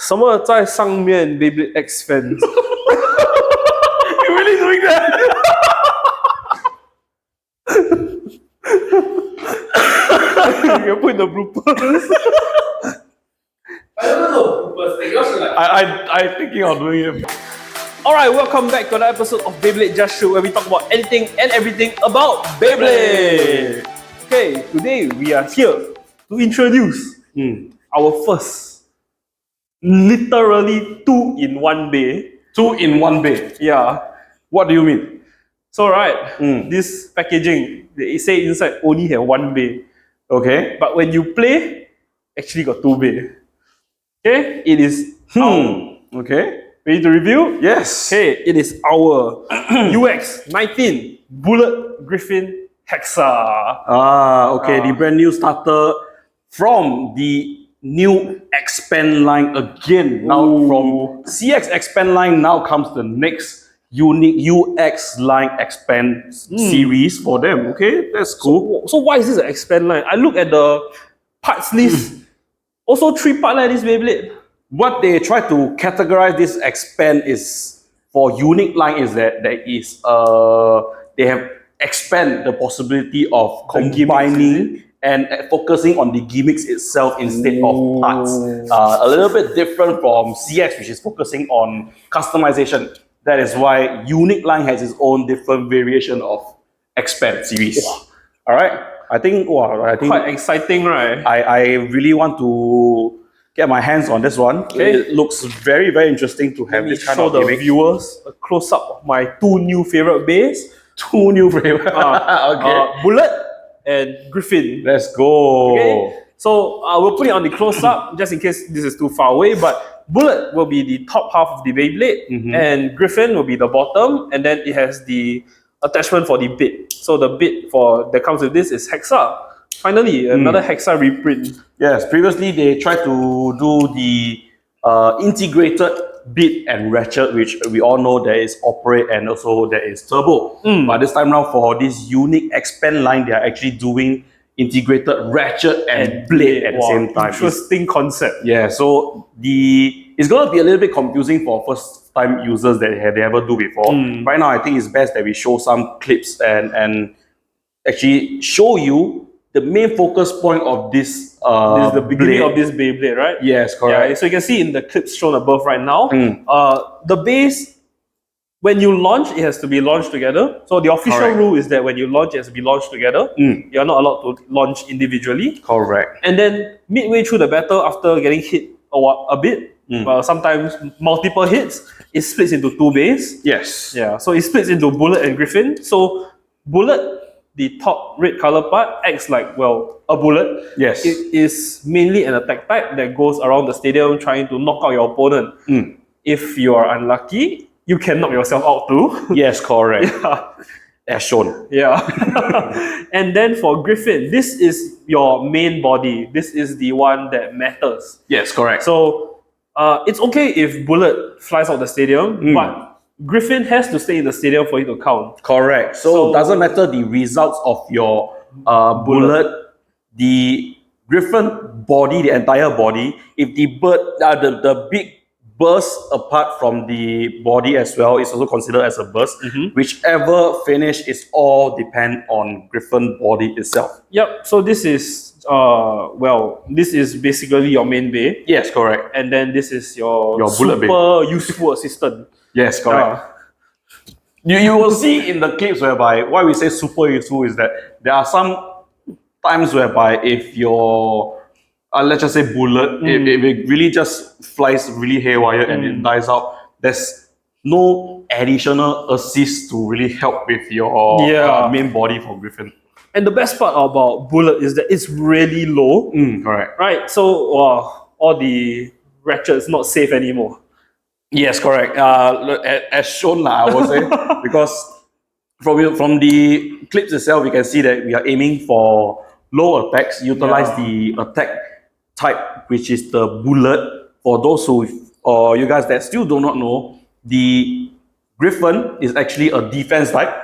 什么在上面 beybladex fans？ You really doing that? You put in the bloopers. I don't know, but I'm thinking of doing it. Alright, welcome back to another episode of Beyblade Just Shoot, where we talk about anything and everything about Beyblade. Okay, today we are here to introduce our first, literally 2-in-1 bay. 2-in-1 bay. Yeah. What do you mean? So this packaging, they say inside only have 1 bay. Okay. But when you play, actually got 2 bay. Okay, it is Okay. ready to review? Yes. Okay, it is our UX19 BulletGryphonH Hexa. Okay, the brand new starter from the new Expand line again. Now from CX Expand line, now comes the next unique UX line Expand series for them. Okay, that's cool. So why is this an Expand line? I look at the parts list. Also 3-part line this Beyblade. What they try to categorize this Expand is for unique line is that there is they have expand the possibility of combining and focusing on the gimmicks itself instead of parts. A little bit different from CX, which is focusing on customization. That is why unique line has its own different variation of Expand series. All right, I think Quite exciting, right? I really want to get my hands on this one. Okay. It looks very, very interesting to have this kind show of the gimmick. viewers a close-up of my 2 new favorite bays. 2 new flavors. Okay. Bullet and Griffin. Let's go. Okay. So we'll put it on the close-up just in case this is too far away. But Bullet will be the top half of the Beyblade, and Griffin will be the bottom, and then it has the attachment for the bit. So the bit that comes with this is Hexa. Finally, another Hexa reprint. Yes, previously they tried to do the integrated bit and ratchet, which we all know there is operate and also there is turbo. But this time around for this unique Expand line, they are actually doing integrated ratchet and blade at the same time. Interesting concept. Yeah, so it's going to be a little bit confusing for first time users that they never do before. Right now, I think it's best that we show some clips and actually show you the main focus point of this. This is the beginning of this Beyblade, right? Yes, correct. Yeah, so you can see in the clips shown above right now, the base, when you launch, it has to be launched together. So the official rule is that when you launch, it has to be launched together. You're not allowed to launch individually. Correct. And then midway through the battle, after getting hit a bit, sometimes multiple hits, it splits into 2 bays. Yes. Yeah, so it splits into Bullet and Griffin. So Bullet, the top red color part, acts like, well, a bullet. Yes. It is mainly an attack type that goes around the stadium trying to knock out your opponent. If you are unlucky, you can knock yourself out too. Yes, correct. Yeah. As shown. Yeah. And then for Griffin, this is your main body. This is the one that matters. Yes, correct. So it's okay if Bullet flies out the stadium, but Griffin has to stay in the stadium for it to count. Correct. So it doesn't matter the results of your bullet, the Griffin body, the entire body. If the bird, the big burst apart from the body as well is also considered as a burst. Whichever finish is all depend on Griffin body itself. Yep. So this is this is basically your main bay. Yes, correct. And then this is your bullet bay. super useful assistant. Yes, correct. You will see in the clips whereby why we say super useful is that there are some times whereby if your let's just say bullet, if it really just flies really haywire and it dies out, there's no additional assist to really help with your main body for Griffin. And the best part about Bullet is that it's really low. Correct. Right? So all the ratchet is not safe anymore. Yes, correct. As shown, I would say, because from the clips itself, we can see that we are aiming for low attacks, utilize the attack type, which is the bullet. For those who, you guys that still do not know, the Griffin is actually a defense type,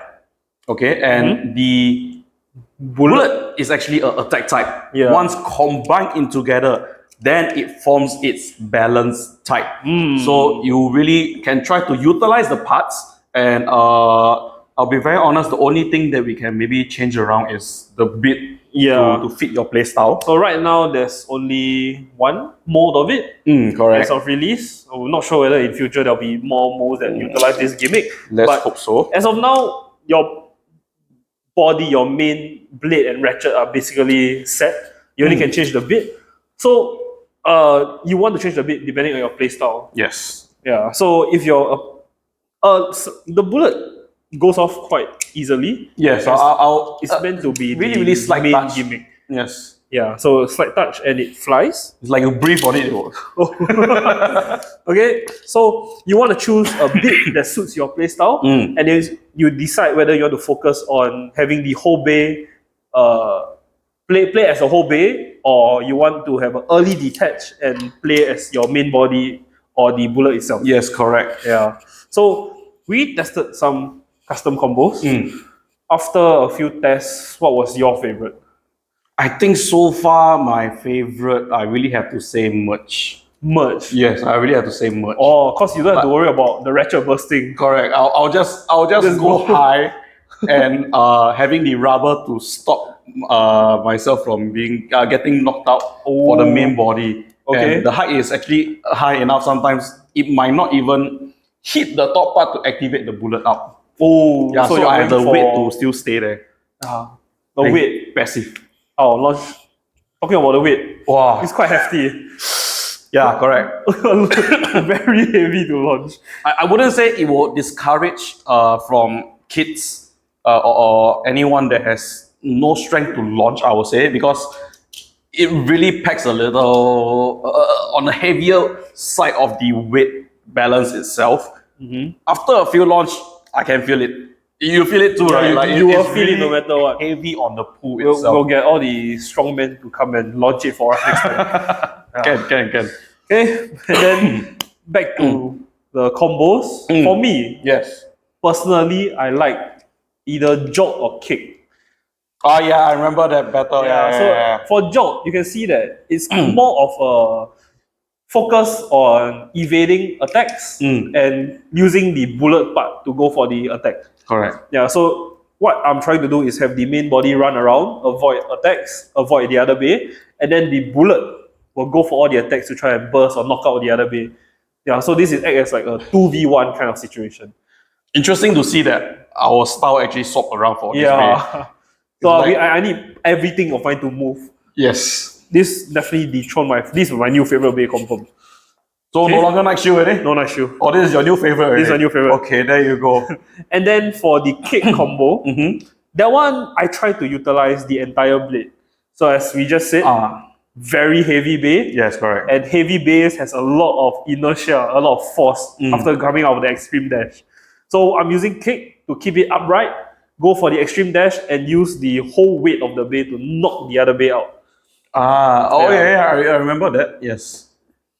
okay, and the bullet is actually an attack type. Once combined in together, then it forms its balance type. So you really can try to utilize the parts, and I'll be very honest, the only thing that we can maybe change around is the bit to fit your playstyle. So right now there's only one mode of it Correct. as of release. I'm not sure whether in future there'll be more modes that utilize this gimmick. Let's hope so. As of now, your body, your main blade and ratchet are basically set. You only can change the bit. So you want to change the bit depending on your playstyle. Yes. Yeah. So if you're the bullet goes off quite easily. Yes. It's meant to be really slight main touch. gimmick. Yes. Yeah. So slight touch and it flies. It's like you breathe on it. Okay. So you want to choose a bit that suits your playstyle, and then you decide whether you want to focus on having the whole bay, play as a whole bay, or you want to have an early detach and play as your main body or the bullet itself. Yes, correct. Yeah. So we tested some custom combos. After a few tests, what was your favorite? I think so far my favorite, I really have to say merge. Merge. Yes, I really have to say merge. Oh, cause you don't have to worry about the ratchet bursting. Correct. I'll just go high and having the rubber to stop myself from being getting knocked out for the main body. Okay. And the height is actually high enough. Sometimes it might not even hit the top part to activate the bullet out. Oh, Yeah, so I have the going weight for to still stay there. the Like, weight. passive. Oh, launch. Talking about the weight, Wow. it's quite hefty. Yeah, correct. Very heavy to launch. I wouldn't say it will discourage from kids or anyone that has no strength to launch, I would say, because it really packs a little on the heavier side of the weight balance itself. After a few launch, I can feel it. You feel it too, right? Like You will it's feel it no matter what. heavy on the pool We'll itself. get all the strong men to come and launch it for us next time. Can. Okay, and then back to the combos. For me, Yes. personally, I like either Jolt or Kick. Oh yeah, I remember that battle. So for Jolt, you can see that it's more of a focus on evading attacks and using the bullet part to go for the attack. Correct. Yeah, so what I'm trying to do is have the main body run around, avoid attacks, avoid the other bay, and then the bullet will go for all the attacks to try and burst or knock out the other bay. Yeah, so this is act as like a 2v1 kind of situation. Interesting to see that our style actually swap around for this bay. Yeah. So It's like- I need everything of mine to move. Yes. This definitely dethroned this is my new favorite bay confirm. So no longer Night Shield, eh? No nice shoe. Oh, this is your new favorite. This is my new favorite. Okay, there you go. And then for the kick combo, that one I try to utilize the entire blade. So as we just said, very heavy bay. Yes, correct. And heavy base has a lot of inertia, a lot of force after coming out of the extreme dash. So I'm using kick to keep it upright, go for the extreme dash, and use the whole weight of the bay to knock the other bay out. I remember that. Yes.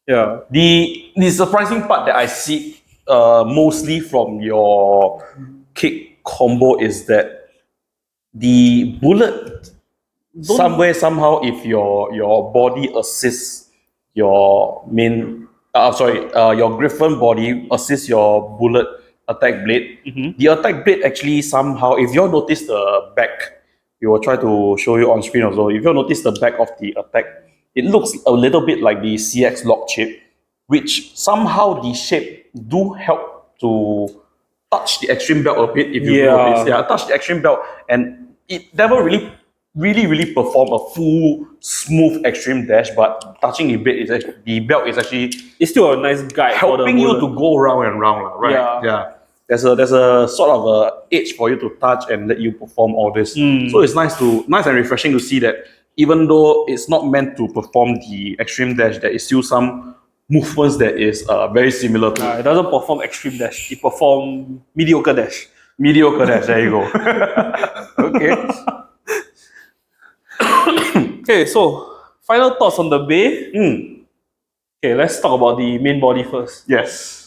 Yeah. The surprising part that I see mostly from your kick combo is that the bullet somehow if your body assists your main your Griffon body assists your bullet attack blade, the attack blade actually somehow, if you notice the back, we will try to show you on screen also. If you notice the back of the attack, it looks a little bit like the CX lock chip, which somehow the shape do help to touch the extreme belt a bit. If you notice, touch the extreme belt, and it never really perform a full smooth extreme dash, but touching the belt is actually It's still a nice guide for the helping you bullet. to go round and round, right? Yeah. There's a sort of a edge for you to touch and let you perform all this. So it's nice and refreshing to see that even though it's not meant to perform the extreme dash, there is still some movements that is very similar to It doesn't perform extreme dash. It performs mediocre dash. mediocre dash. There you go. Okay. Okay, so final thoughts on the bay. Okay, let's talk about the main body first. Yes.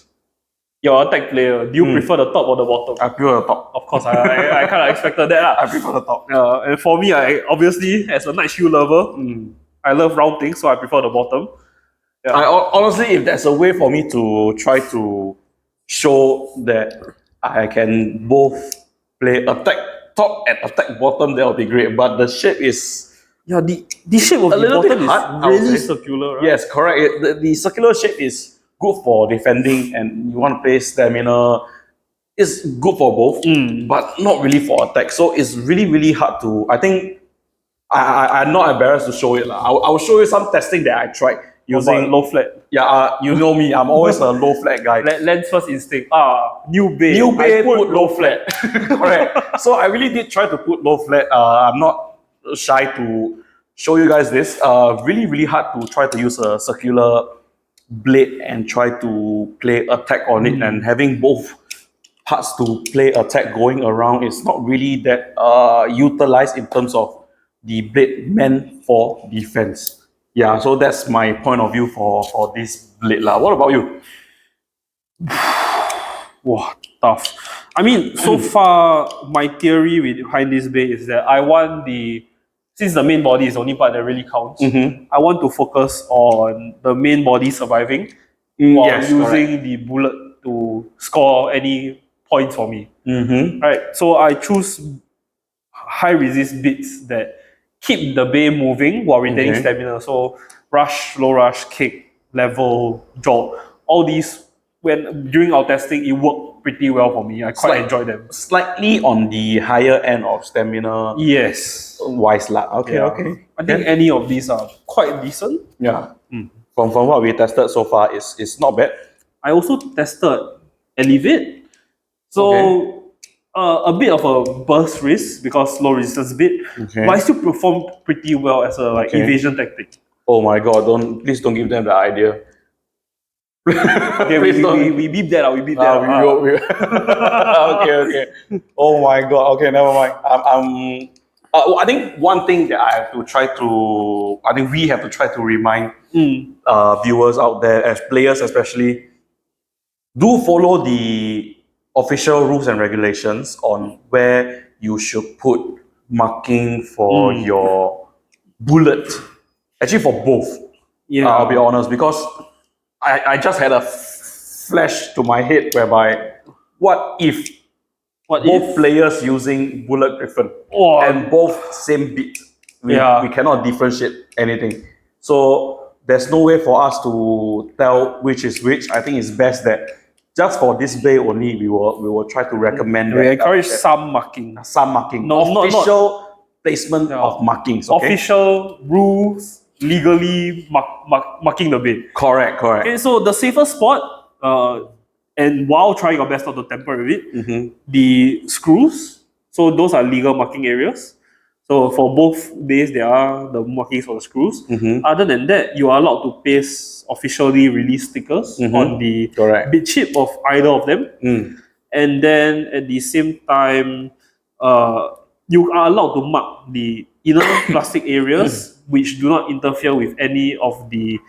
Your attack player, do you prefer the top or the bottom? I prefer the top. Of course, I kind of expected that. I prefer the top. And for me, I obviously, as a Night Shield lover, I love round things, so I prefer the bottom. Yeah. Honestly, if there's a way for me to try to show that I can both play attack top and attack bottom, that would be great. But the shape is Yeah, the shape of a the little bit bottom hard, I is would really say. circular, right? Yes, correct. The circular shape is good for defending, and you want to play stamina. It's good for both, but not really for attack. So it's really, really hard to. I think I'm not embarrassed to show it. I will show you some testing that I tried Using using. low flat. Yeah, you know me. I'm always a low flat guy. Lens first instinct. New bay. New bay I put low flat. Correct. So I really did try to put low flat. I'm not shy to show you guys this. Really, really hard to try to use a circular blade and try to play attack on it, and having both parts to play attack going around is not really that utilized in terms of the blade meant for defense. Yeah, so that's my point of view for this blade lah. What about you? Wow, tough. I mean, so far, my theory behind this bay is that I want since the main body is the only part that really counts, I want to focus on the main body surviving while yes, using the bullet to score any points for me. Right, so I choose high resist bits that keep the bay moving while retaining stamina. So rush, low rush, kick, level, jolt, all these, during our testing, it worked pretty well for me. I quite enjoyed them. Slightly on the higher end of stamina Yes. wise lah. Okay, Yeah. okay. I think any of these are quite decent. Yeah. From what we tested so far, is not bad. I also tested Elevate. So a bit of a burst risk because low resistance bit, but I still performed pretty well as a evasion tactic. Oh my god, please don't give them the idea. Okay, we beep that out. We beep that out. Okay. Oh my god. Okay, never mind. I think one thing that we have to try to remind viewers out there, as players especially, do follow the official rules and regulations on where you should put marking for your bullet. Actually, for both. Yeah. I'll be honest, because I just had a flash to my head whereby, what if both players using Bullet Griffon and both same beat? We cannot differentiate anything. So there's no way for us to tell which is which. I think it's best that just for this bay only, we will try to recommend we encourage some marking. Some marking. Official placement of markings. Okay? Official rules, legally marking the bay. Correct. Okay, so the safest spot, and while trying our best not to tamper with it, the screws. So those are legal marking areas. So for both bays, there are the markings for the screws. Other than that, you are allowed to paste officially released stickers on the bit chip of either of them. And then at the same time, you are allowed to mark the inner plastic areas which do not interfere with any of the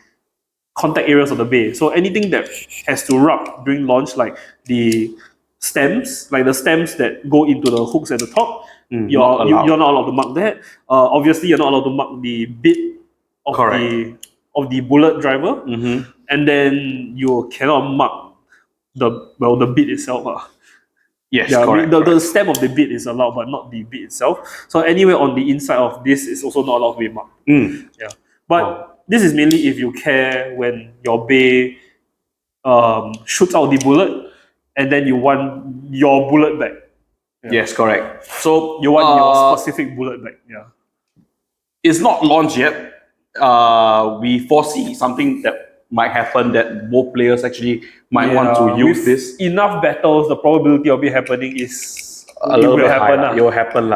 contact areas of the bay. So anything that has to rub during launch, like the stems, that go into the hooks at the top, you're not allowed to mark that. Obviously, you're not allowed to mark the bit of the bullet driver, and then you cannot mark the bit itself. Yes, correct. The stem of the bit is allowed, but not the bit itself. So anywhere on the inside of this is also not allowed to be marked. But this is mainly if you care when your bay shoots out the bullet, and then you want your bullet back. Yes, correct. So you want your specific bullet back. It's not launched yet. We foresee something that might happen, that both players actually might want to use this. Enough battles, the probability of it happening is a little bit high. It will happen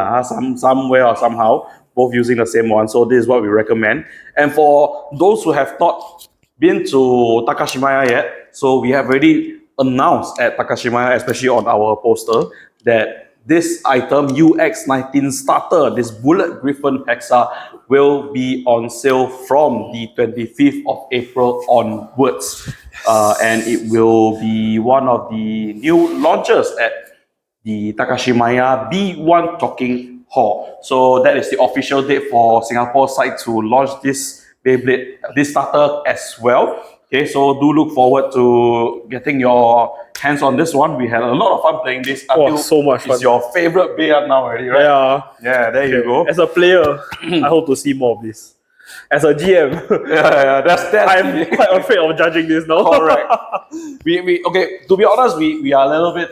somewhere or somehow, both using the same one. So this is what we recommend. And for those who have not been to Takashimaya yet, so we have already announced at Takashimaya, especially on our poster, that this item, UX19 starter, this BulletGryphonH Hexa, will be on sale from the 25th of April onwards. And it will be one of the new launches at the Takashimaya B1 Talking Hall. So that is the official date for Singapore side to launch this Beyblade, this starter as well. Okay, so do look forward to getting your hands on this one. We had a lot of fun playing this. Oh, so much fun. It's your favorite Beyblade now already, right? Yeah. Yeah, there you go. As a player, I hope to see more of this. As a GM, that's I'm quite afraid of judging this now. correct. Okay, to be honest, we are a little bit,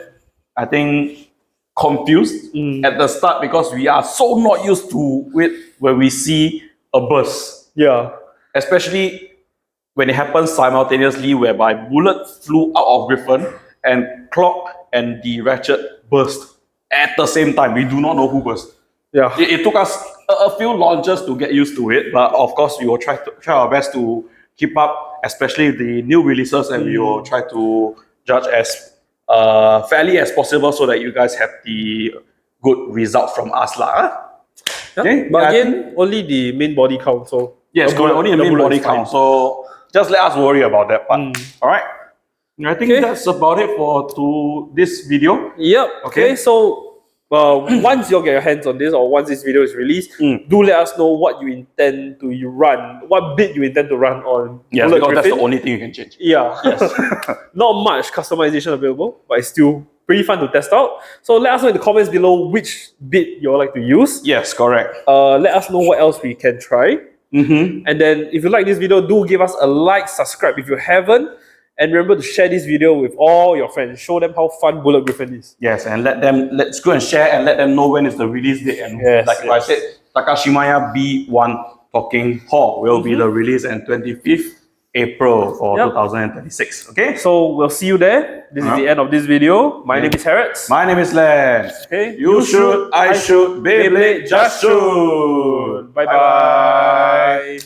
I think, confused at the start because we are so not used to it when we see a burst. Yeah. Especially when it happens simultaneously, whereby Bullet flew out of Griffon and Clock and the Ratchet burst at the same time. We do not know who burst. Yeah. It took us a few launches to get used to it, but of course we will try our best to keep up, especially the new releases, and we will try to judge as fairly as possible so that you guys have the good results from us lah. Okay. But again, only the main body count. So yes, correct. Only the main body count. So just let us worry about that part. All right. I think that's about it for this video. Yep. Okay. So once you get your hands on this, or once this video is released, do let us know what you intend to run, what bit you intend to run on. Yes, Bullet because that's Griffin. the only thing you can change. Yeah. Yes. Not much customization available, but it's still pretty fun to test out. So let us know in the comments below which bit you would like to use. Yes, correct. Let us know what else we can try. And then if you like this video, do give us a like, subscribe if you haven't, and remember to share this video with all your friends. Show them how fun Bullet Griffin is. Yes, and let's go and share and let them know when is the release date. And like I said, Takashimaya B1 Talking Hall will be the release on 25th April for 2026. Okay, so we'll see you there. This is the end of this video. My name is Harrods. My name is Len. Okay, you shoot, I shoot, Beyblade Just Shoot. Bye bye.